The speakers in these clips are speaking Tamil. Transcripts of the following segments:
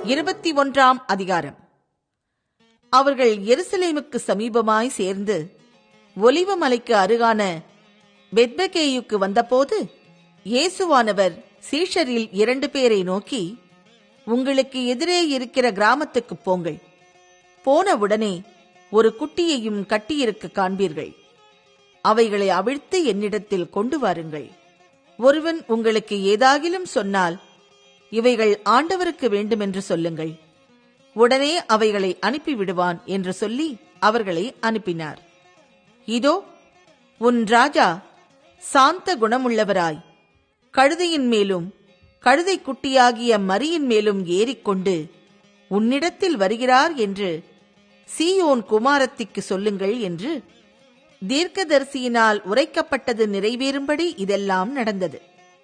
21 அதிகாரம். அவர்கள் எருசலேமுக்கு சமீபமாய் சேர்ந்து ஒலிவ மலைக்கு அருகான பெத்பகேயுக்கு வந்தபோது இயேசுவானவர் சீஷரில் 2 பேரை நோக்கி, உங்களுக்கு எதிரே இருக்கிற கிராமத்துக்கு போங்கள். போனவுடனே ஒரு குட்டியையும் கட்டியிருக்க காண்பீர்கள். அவைகளை அவிழ்த்து என்னிடத்தில் கொண்டு வாருங்கள். ஒருவன் உங்களுக்கு ஏதாகிலும் சொன்னால், இவைகள் ஆண்டவருக்கு வேண்டுமென்று சொல்லுங்கள். உடனே அவைகளை அனுப்பிவிடுவான் என்று சொல்லி அவர்களை அனுப்பினார். இதோ, உன் ராஜா சாந்த குணமுள்ளவராய் கழுதையின் மேலும் கழுதை குட்டியாகிய மரியின் மேலும் ஏறிக்கொண்டு உன்னிடத்தில் வருகிறார் என்று சீயோன் குமாரத்திக்கு சொல்லுங்கள் என்று தீர்க்கதரிசியினால் உரைக்கப்பட்டது நிறைவேறும்படி இதெல்லாம் நடந்தது.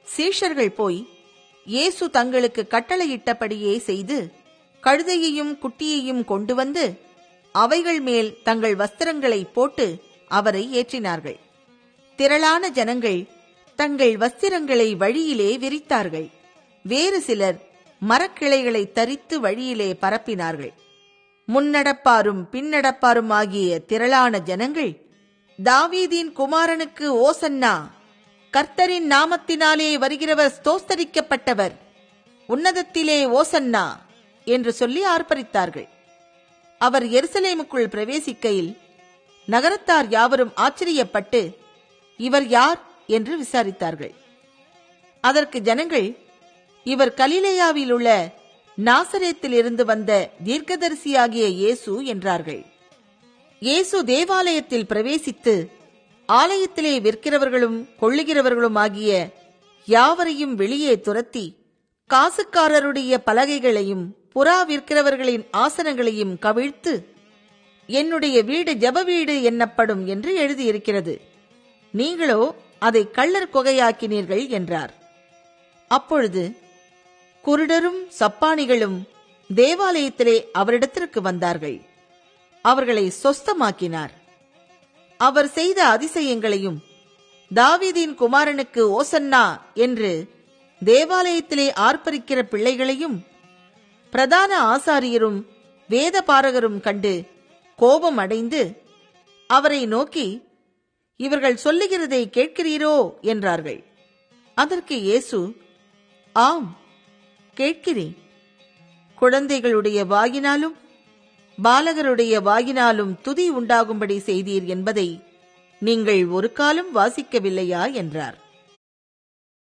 சீஷர்கள் போய் இயேசு தங்களுக்கு கட்டளையிட்டபடியே செய்து கழுதையையும் குட்டியையும் கொண்டு வந்து அவைகள் மேல் தங்கள் வஸ்திரங்களை போட்டு அவரை ஏற்றினார்கள். திரளான ஜனங்கள் தங்கள் வஸ்திரங்களை வழியிலே விரித்தார்கள். வேறு சிலர் மரக்கிளைகளை தரித்து வழியிலே பரப்பினார்கள். முன்னடப்பாரும் பின்னடப்பாரும் ஆகிய திரளான ஜனங்கள், தாவீதின் குமாரனுக்கு ஓசன்னா, கர்த்தரின் நாமத்தினாலே வருகிறவர் ஸ்தோத்தரிக்கப்பட்டவர், உன்னதத்திலே ஓசன்னா என்று சொல்லி ஆர்ப்பரித்தார்கள். அவர் எருசலேமுக்குள் பிரவேசிக்கையில் நகரத்தார் யாவரும் ஆச்சரியப்பட்டு, இவர் யார் என்று விசாரித்தார்கள். அதற்கு ஜனங்கள், இவர் கலிலேயாவில் உள்ள நாசரேத்தில் இருந்து வந்த தீர்க்கதரிசியாகிய இயேசு என்றார்கள். இயேசு தேவாலயத்தில் பிரவேசித்து ஆலயத்திலே விற்கிறவர்களும் கொள்ளுகிறவர்களும் ஆகிய யாவரையும் வெளியே துரத்தி காசுக்காரருடைய பலகைகளையும் புறா விற்கிறவர்களின் ஆசனங்களையும் கவிழ்த்து, என்னுடைய வீடு ஜெப வீடு என்னப்படும் என்று எழுதியிருக்கிறது, நீங்களோ அதை கள்ளர் குகையாக்கினீர்கள் என்றார். அப்பொழுது குருடரும் சப்பானிகளும் தேவாலயத்திலே அவரிடத்திற்கு வந்தார்கள். அவர்களை சொஸ்தமாக்கினார். அவர் செய்த அதிசயங்களையும் தாவீதின் குமாரனுக்கு ஓசன்னா என்று தேவாலயத்திலே ஆர்ப்பரிக்கிற பிள்ளைகளையும் பிரதான ஆசாரியரும் வேத பாரகரும் கண்டு கோபம் அடைந்து அவரை நோக்கி, இவர்கள் சொல்லுகிறதை கேட்கிறீரோ என்றார்கள். அதற்கு இயேசு, ஆம், கேட்கிறேன். குழந்தைகளுடைய வாயினாலும் பாலகருடைய வாயினாலும் துதி உண்டாகும்படி செய்தீர் என்பதை நீங்கள் ஒரு காலம் வாசிக்கவில்லையா என்றார்.